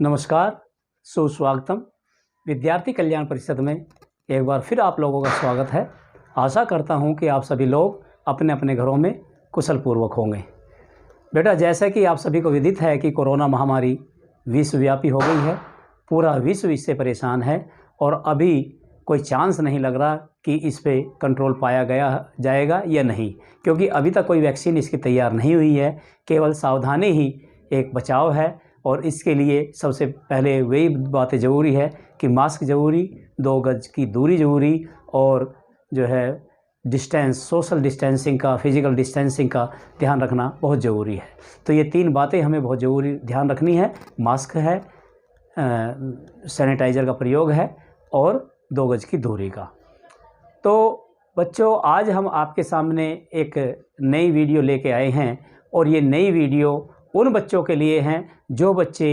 नमस्कार, सुस्वागतम। विद्यार्थी कल्याण परिषद में एक बार फिर आप लोगों का स्वागत है। आशा करता हूं कि आप सभी लोग अपने अपने घरों में कुशल पूर्वक होंगे। बेटा, जैसा कि आप सभी को विदित है कि कोरोना महामारी विश्वव्यापी हो गई है। पूरा विश्व इससे परेशान है और अभी कोई चांस नहीं लग रहा कि इस पे कंट्रोल पाया जाएगा या नहीं, क्योंकि अभी तक कोई वैक्सीन इसकी तैयार नहीं हुई है। केवल सावधानी ही एक बचाव है और इसके लिए सबसे पहले वही बातें ज़रूरी है कि मास्क ज़रूरी, 2 गज की दूरी ज़रूरी और जो है डिस्टेंस, सोशल डिस्टेंसिंग का, फिजिकल डिस्टेंसिंग का ध्यान रखना बहुत ज़रूरी है। तो ये 3 बातें हमें बहुत ज़रूरी ध्यान रखनी है। मास्क है, सैनिटाइज़र का प्रयोग है और 2 गज की दूरी का। तो बच्चों, आज हम आपके सामने एक नई वीडियो लेके आए हैं और ये नई वीडियो उन बच्चों के लिए हैं जो बच्चे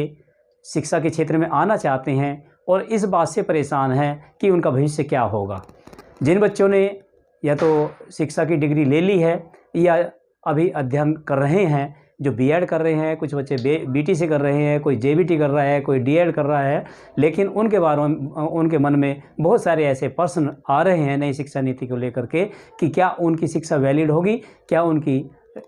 शिक्षा के क्षेत्र में आना चाहते हैं और इस बात से परेशान हैं कि उनका भविष्य क्या होगा। जिन बच्चों ने या तो शिक्षा की डिग्री ले ली है या अभी अध्ययन कर रहे हैं, जो बीएड कर रहे हैं, कुछ बच्चे बीटीसी कर रहे हैं, कोई जेबीटी कर रहा है, कोई डीएड कर रहा है, लेकिन उनके बारे में उनके मन में बहुत सारे ऐसे प्रश्न आ रहे हैं नई शिक्षा नीति को लेकर के कि क्या उनकी शिक्षा वैलिड होगी, क्या उनकी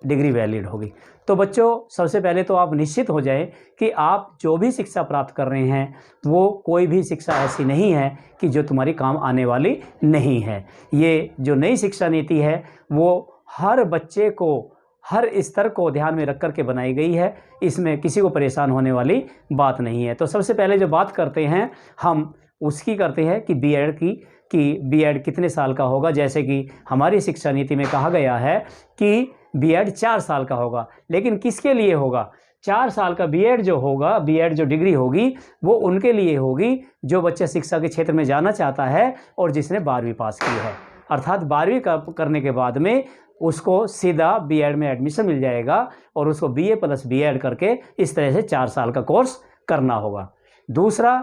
डिग्री वैलिड होगी। तो बच्चों, सबसे पहले तो आप निश्चित हो जाएं कि आप जो भी शिक्षा प्राप्त कर रहे हैं वो कोई भी शिक्षा ऐसी नहीं है कि जो तुम्हारी काम आने वाली नहीं है। ये जो नई शिक्षा नीति है वो हर बच्चे को, हर स्तर को ध्यान में रख कर के बनाई गई है। इसमें किसी को परेशान होने वाली बात नहीं है। तो सबसे पहले जो बात करते हैं हम उसकी करते हैं कि बीएड की बीएड कितने साल का होगा। जैसे कि हमारी शिक्षा नीति में कहा गया है कि बीएड 4 साल का होगा, लेकिन किसके लिए होगा? 4 साल का बीएड जो होगा, बीएड जो डिग्री होगी वो उनके लिए होगी जो बच्चा शिक्षा के क्षेत्र में जाना चाहता है और जिसने 12वीं पास की है। अर्थात 12वीं करने के बाद में उसको सीधा बीएड में एडमिशन मिल जाएगा और उसको बीए प्लस बीएड करके इस तरह से 4 साल का कोर्स करना होगा। दूसरा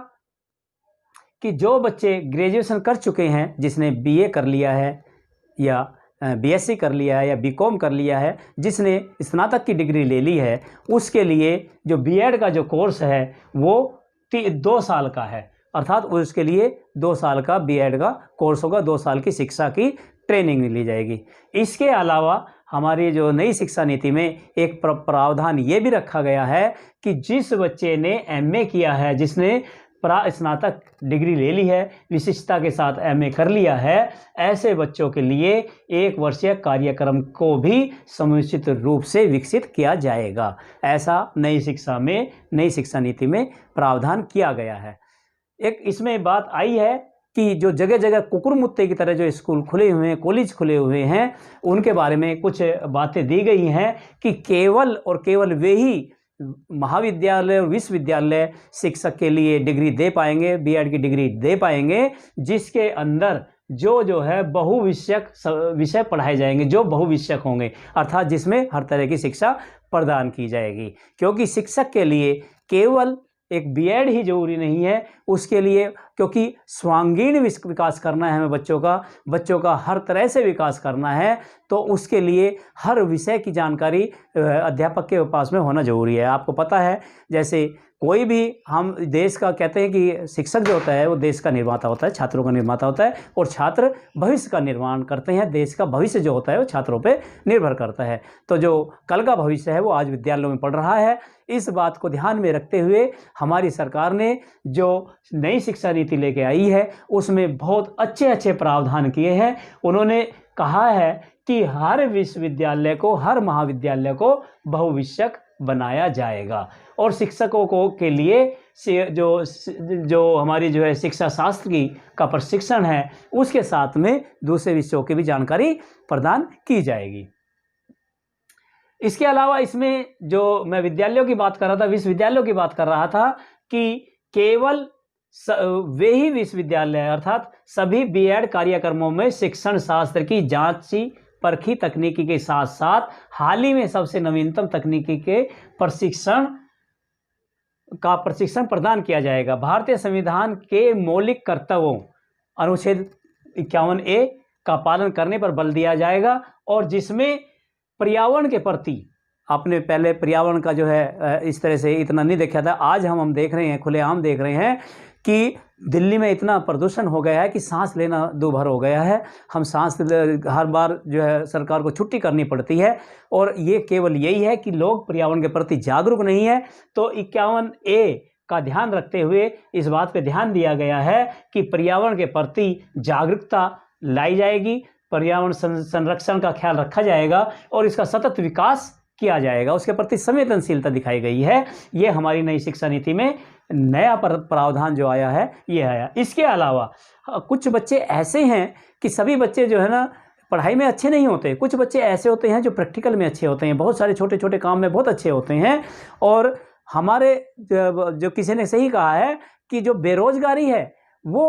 कि जो बच्चे ग्रेजुएशन कर चुके हैं, जिसने बीए कर लिया है या बीएससी कर लिया है या बीकॉम कर लिया है, जिसने स्नातक की डिग्री ले ली है, उसके लिए जो बीएड का जो कोर्स है वो 2 साल का है। अर्थात उसके लिए 2 साल का बीएड का कोर्स होगा, 2 साल की शिक्षा की ट्रेनिंग ली जाएगी। इसके अलावा हमारी जो नई शिक्षा नीति में एक प्रावधान ये भी रखा गया है कि जिस बच्चे ने एमए किया है, जिसने स्नातक डिग्री ले ली है, विशिष्टता के साथ एमए कर लिया है, ऐसे बच्चों के लिए 1 वर्षीय कार्यक्रम को भी समुचित रूप से विकसित किया जाएगा। ऐसा नई शिक्षा नीति में प्रावधान किया गया है। एक इसमें बात आई है कि जो जगह जगह कुकुरमुत्ते की तरह जो स्कूल खुले हुए हैं, कॉलेज खुले हुए हैं, उनके बारे में कुछ बातें दी गई हैं कि केवल और केवल वे ही महाविद्यालय और विश्वविद्यालय शिक्षक के लिए डिग्री दे पाएंगे, बीएड की डिग्री दे पाएंगे, जिसके अंदर जो है बहुविषयक विषय पढ़ाए जाएंगे, जो बहुविषयक होंगे, अर्थात जिसमें हर तरह की शिक्षा प्रदान की जाएगी। क्योंकि शिक्षक के लिए केवल एक बीएड ही जरूरी नहीं है, उसके लिए क्योंकि स्वांगीण विकास करना है हमें बच्चों का हर तरह से विकास करना है, तो उसके लिए हर विषय की जानकारी अध्यापक के पास में होना जरूरी है। आपको पता है, जैसे कोई भी हम देश का कहते हैं कि शिक्षक जो होता है वो देश का निर्माता होता है, छात्रों का निर्माता होता है, और छात्र भविष्य का निर्माण करते हैं। देश का भविष्य जो होता है वो छात्रों पे निर्भर करता है। तो जो कल का भविष्य है वो आज विद्यालयों में पढ़ रहा है। इस बात को ध्यान में रखते हुए हमारी सरकार ने जो नई शिक्षा नीति लेके आई है उसमें बहुत अच्छे प्रावधान किए हैं। उन्होंने कहा है कि हर विश्वविद्यालय को, हर महाविद्यालय को बहुविषयक बनाया जाएगा और शिक्षकों के लिए जो हमारी जो है शिक्षा शास्त्र का प्रशिक्षण है उसके साथ में दूसरे विषयों की भी जानकारी प्रदान की जाएगी। इसके अलावा इसमें जो मैं विद्यालयों की बात कर रहा था, विश्वविद्यालयों की बात कर रहा था कि केवल वे ही विश्वविद्यालय अर्थात सभी बीएड कार्यक्रमों में शिक्षण शास्त्र की जांची परखी तकनीकी के साथ साथ हाल ही में सबसे नवीनतम तकनीकी के प्रशिक्षण प्रदान किया जाएगा। भारतीय संविधान के मौलिक कर्तव्यों अनुच्छेद 51A का पालन करने पर बल दिया जाएगा और जिसमें पर्यावरण के प्रति आपने पहले पर्यावरण का जो है इस तरह से इतना नहीं देखा था। आज हम देख रहे हैं, खुलेआम देख रहे हैं कि दिल्ली में इतना प्रदूषण हो गया है कि सांस लेना दूभर हो गया है। हम हर बार जो है सरकार को छुट्टी करनी पड़ती है, और ये केवल यही है कि लोग पर्यावरण के प्रति जागरूक नहीं है। तो 51A का ध्यान रखते हुए इस बात पे ध्यान दिया गया है कि पर्यावरण के प्रति जागरूकता लाई जाएगी, पर्यावरण संरक्षण का ख्याल रखा जाएगा और इसका सतत विकास किया जाएगा, उसके प्रति संवेदनशीलता दिखाई गई है। ये हमारी नई शिक्षा नीति में नया प्रावधान जो आया है ये आया। इसके अलावा कुछ बच्चे ऐसे हैं कि सभी बच्चे जो है ना पढ़ाई में अच्छे नहीं होते, कुछ बच्चे ऐसे होते हैं जो प्रैक्टिकल में अच्छे होते हैं, बहुत सारे छोटे छोटे काम में बहुत अच्छे होते हैं। और हमारे जो किसी ने सही कहा है कि जो बेरोजगारी है वो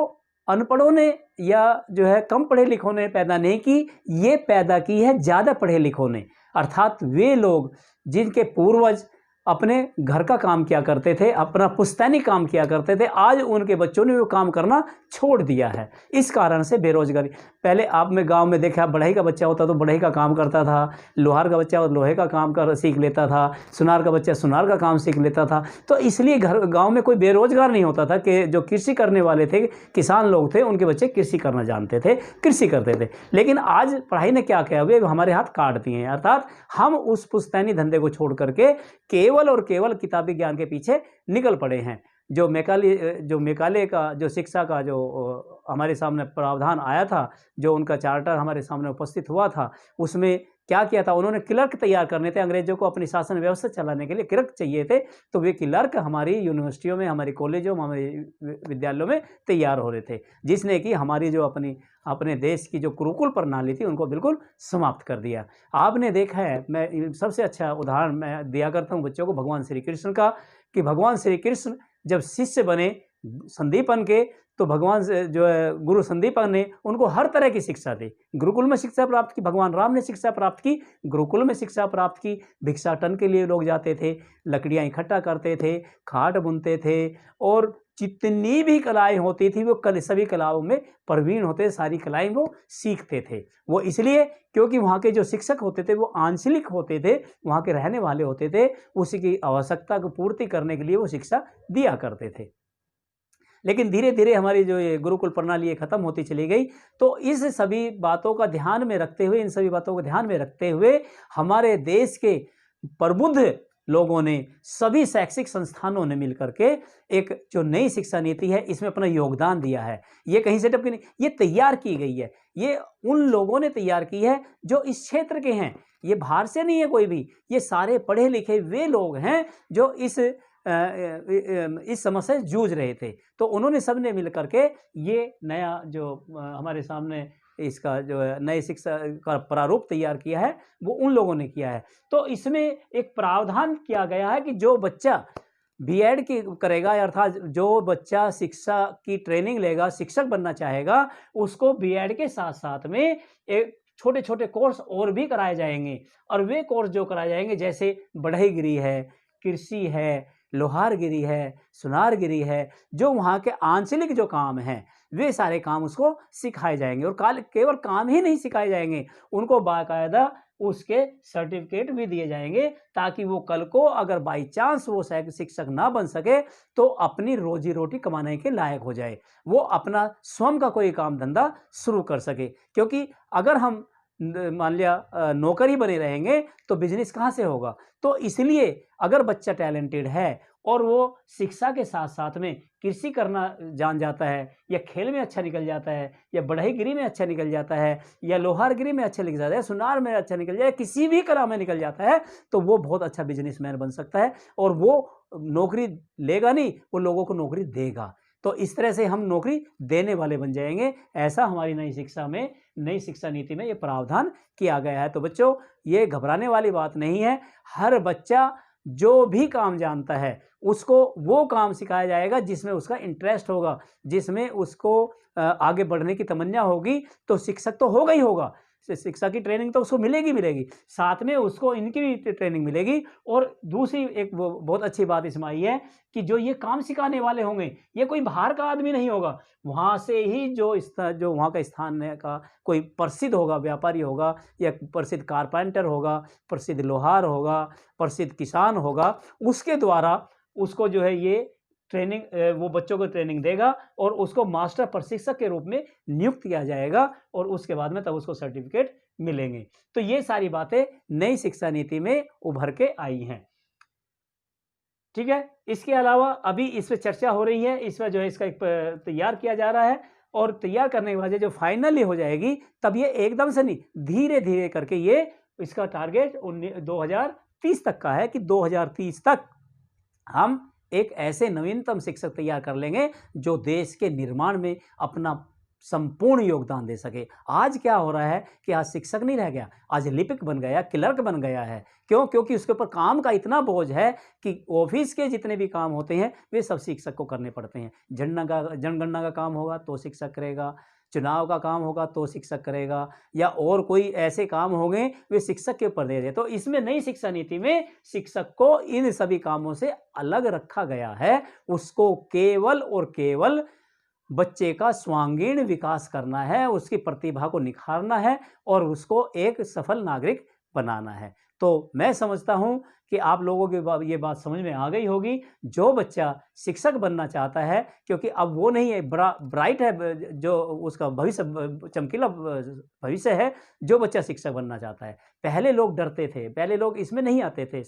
अनपढ़ों ने या जो है कम पढ़े लिखों ने पैदा नहीं की, ये पैदा की है ज़्यादा पढ़े लिखों ने। अर्थात वे लोग जिनके पूर्वज अपने घर का काम किया करते थे, अपना पुश्तैनी काम किया करते थे, आज उनके बच्चों ने वो काम करना छोड़ दिया है। इस कारण से बेरोजगारी। पहले आप में गांव में देखा, बढ़ई का बच्चा होता तो बढ़ई का काम करता था, लोहार का बच्चा लोहे का काम सीख लेता था, सुनार का बच्चा सुनार का काम सीख लेता था। तो इसलिए गाँव में कोई बेरोजगार नहीं होता था कि जो कृषि करने वाले थे, किसान लोग थे, उनके बच्चे कृषि करना जानते थे, कृषि करते थे। लेकिन आज पढ़ाई ने क्या किया, वे हमारे हाथ काट दिए हैं। अर्थात हम उस पुश्तैनी धंधे को छोड़ करके केवल और केवल किताबी ज्ञान के पीछे निकल पड़े हैं। जो मेकाले का जो शिक्षा का जो हमारे सामने प्रावधान आया था, जो उनका चार्टर हमारे सामने उपस्थित हुआ था, उसमें क्या किया था, उन्होंने क्लर्क तैयार करने थे। अंग्रेजों को अपनी शासन व्यवस्था चलाने के लिए क्लर्क चाहिए थे, तो वे क्लर्क हमारी यूनिवर्सिटियों में, हमारी कॉलेजों में, हमारे विद्यालयों में तैयार हो रहे थे, जिसने कि हमारी जो अपने देश की जो गुरुकुल प्रणाली थी उनको बिल्कुल समाप्त कर दिया। आपने देखा है, मैं सबसे अच्छा उदाहरण मैं दिया करता हूँ बच्चों को भगवान श्री कृष्ण का, कि भगवान श्री कृष्ण जब शिष्य बने संदीपन के, तो भगवान जो है गुरु संदीपन ने उनको हर तरह की शिक्षा दी। गुरुकुल में शिक्षा प्राप्त की, भगवान राम ने शिक्षा प्राप्त की, गुरुकुल में शिक्षा प्राप्त की। भिक्षाटन के लिए लोग जाते थे, लकड़ियाँ इकट्ठा करते थे, खाट बुनते थे, और जितनी भी कलाएं होती थी वो सभी कलाओं में प्रवीण होते, सारी कलाएं वो सीखते थे। वो इसलिए क्योंकि वहाँ के जो शिक्षक होते थे वो आंचलिक होते थे, वहाँ के रहने वाले होते थे, उसी की आवश्यकता को पूर्ति करने के लिए वो शिक्षा दिया करते थे। लेकिन धीरे धीरे हमारी जो ये गुरुकुल प्रणाली खत्म होती चली गई। तो इस सभी बातों का ध्यान में रखते हुए, इन सभी बातों को ध्यान में रखते हुए हमारे देश के प्रबुद्ध लोगों ने, सभी शैक्षिक संस्थानों ने मिलकर के एक जो नई शिक्षा नीति है इसमें अपना योगदान दिया है। ये कहीं से टपकी नहीं, ये तैयार की गई है, ये उन लोगों ने तैयार की है जो इस क्षेत्र के हैं, ये बाहर से नहीं है कोई भी, ये सारे पढ़े लिखे वे लोग हैं जो इस समस्या से जूझ रहे थे। तो उन्होंने सबने मिल करके ये नया जो हमारे सामने इसका जो नए शिक्षा का प्रारूप तैयार किया है वो उन लोगों ने किया है। तो इसमें एक प्रावधान किया गया है कि जो बच्चा बीएड की करेगा, अर्थात जो बच्चा शिक्षा की ट्रेनिंग लेगा, शिक्षक बनना चाहेगा, उसको बीएड के साथ साथ में एक छोटे छोटे कोर्स और भी कराए जाएंगे। और वे कोर्स जो कराए जाएंगे जैसे बढ़ईगिरी है, कृषि है, लोहारगिरी है, सुनारगिरी है, जो वहाँ के आंचलिक जो काम हैं वे सारे काम उसको सिखाए जाएंगे। और केवल काम ही नहीं सिखाए जाएंगे, उनको बाकायदा उसके सर्टिफिकेट भी दिए जाएंगे, ताकि वो कल को अगर बाई चांस वो शिक्षक ना बन सके तो अपनी रोजी रोटी कमाने के लायक हो जाए, वो अपना स्वयं का कोई काम धंधा शुरू कर सके। क्योंकि अगर हम मान लिया नौकरी बने रहेंगे तो बिजनेस कहाँ से होगा। तो इसलिए अगर बच्चा टैलेंटेड है और वो शिक्षा के साथ साथ में कृषि करना जान जाता है, या खेल में अच्छा निकल जाता है, या बढ़ईगिरी में अच्छा निकल जाता है, या लोहारगिरी में अच्छा निकल जाता है, सुनार में अच्छा निकल जाए, किसी भी कला में निकल जाता है, तो वो बहुत अच्छा बिजनेसमैन बन सकता है। और वो नौकरी लेगा नहीं, वो लोगों को नौकरी देगा। तो इस तरह से हम नौकरी देने वाले बन जाएंगे। ऐसा हमारी नई शिक्षा नीति में ये प्रावधान किया गया है। तो बच्चों, ये घबराने वाली बात नहीं है। हर बच्चा जो भी काम जानता है उसको वो काम सिखाया जाएगा जिसमें उसका इंटरेस्ट होगा, जिसमें उसको आगे बढ़ने की तमन्ना होगी। तो शिक्षक तो होगा ही होगा, शिक्षा की ट्रेनिंग तो उसको मिलेगी, साथ में उसको इनकी भी ट्रेनिंग मिलेगी। और दूसरी एक बहुत अच्छी बात इसमें आई है कि जो ये काम सिखाने वाले होंगे, ये कोई बाहर का आदमी नहीं होगा, वहाँ से ही जो वहाँ का स्थान का कोई प्रसिद्ध होगा, व्यापारी होगा या प्रसिद्ध कारपेंटर होगा, प्रसिद्ध लोहार होगा, प्रसिद्ध किसान होगा, उसके द्वारा उसको जो है ये ट्रेनिंग, वो बच्चों को ट्रेनिंग देगा और उसको मास्टर प्रशिक्षक के रूप में नियुक्त किया जाएगा और उसके बाद में तब उसको सर्टिफिकेट मिलेंगे। तो ये सारी बातें नई शिक्षा नीति में उभर के आई हैं। ठीक है, इसके अलावा अभी इस पर चर्चा हो रही है, इस पर जो है इसका एक तैयार किया जा रहा है और तैयार करने के बाद जो फाइनली हो जाएगी तब ये एकदम से नहीं, धीरे धीरे करके ये इसका टारगेट 2030 तक का है कि 2030 तक हम एक ऐसे नवीनतम शिक्षक तैयार कर लेंगे जो देश के निर्माण में अपना संपूर्ण योगदान दे सके। आज क्या हो रहा है कि आज शिक्षक नहीं रह गया, आज लिपिक बन गया, क्लर्क बन गया है। क्यों? क्योंकि उसके ऊपर काम का इतना बोझ है कि ऑफिस के जितने भी काम होते हैं वे सब शिक्षक को करने पड़ते हैं। जनगणना का काम होगा तो शिक्षक करेगा, चुनाव का काम होगा तो शिक्षक करेगा, या और कोई ऐसे काम होंगे वे शिक्षक के ऊपर दे दे। तो इसमें नई शिक्षा नीति में शिक्षक को इन सभी कामों से अलग रखा गया है। उसको केवल और केवल बच्चे का सर्वांगीण विकास करना है, उसकी प्रतिभा को निखारना है और उसको एक सफल नागरिक बनाना है। तो मैं समझता हूं कि आप लोगों की ये बात समझ में आ गई होगी। जो बच्चा शिक्षक बनना चाहता है, क्योंकि अब वो नहीं है ब्राइट है, जो उसका भविष्य चमकीला भविष्य है, जो बच्चा शिक्षक बनना चाहता है। पहले लोग डरते थे, पहले लोग इसमें नहीं आते थे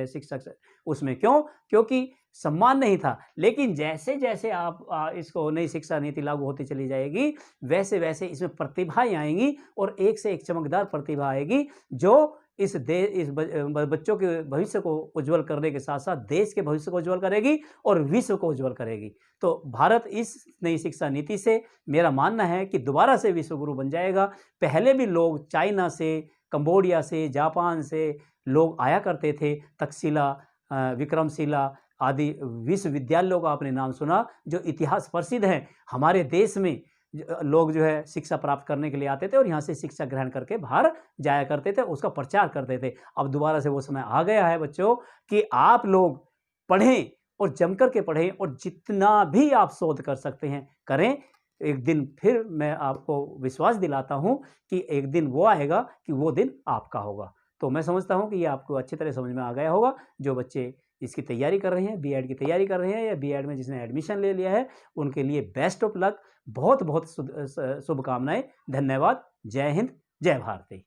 शिक्षक उसमें। क्यों? क्योंकि सम्मान नहीं था। लेकिन जैसे जैसे आप इसको नई शिक्षा नीति लागू होती चली जाएगी, वैसे वैसे इसमें प्रतिभाएं आएंगी और एक से एक चमकदार प्रतिभा आएगी जो इस बच्चों के भविष्य को उज्जवल करने के साथ साथ देश के भविष्य को उज्जवल करेगी और विश्व को उज्जवल करेगी। तो भारत इस नई शिक्षा नीति से मेरा मानना है कि दोबारा से विश्व गुरु बन जाएगा। पहले भी लोग चाइना से, कंबोडिया से, जापान से लोग आया करते थे। तक्षशिला, विक्रमशिला आदि विश्वविद्यालयों का आपने नाम सुना, जो इतिहास प्रसिद्ध हैं। हमारे देश में लोग जो है शिक्षा प्राप्त करने के लिए आते थे और यहाँ से शिक्षा ग्रहण करके बाहर जाया करते थे, उसका प्रचार करते थे। अब दोबारा से वो समय आ गया है बच्चों कि आप लोग पढ़ें और जमकर के पढ़ें और जितना भी आप शोध कर सकते हैं करें। एक दिन फिर मैं आपको विश्वास दिलाता हूँ कि एक दिन वो आएगा कि वो दिन आपका होगा। तो मैं समझता हूँ कि ये आपको अच्छी तरह समझ में आ गया होगा। जो बच्चे इसकी तैयारी कर रहे हैं, बीएड की तैयारी कर रहे हैं या बीएड में जिसने एडमिशन ले लिया है, उनके लिए बेस्ट ऑफ लक, बहुत बहुत शुभकामनाएं। धन्यवाद। जय हिंद, जय भारती।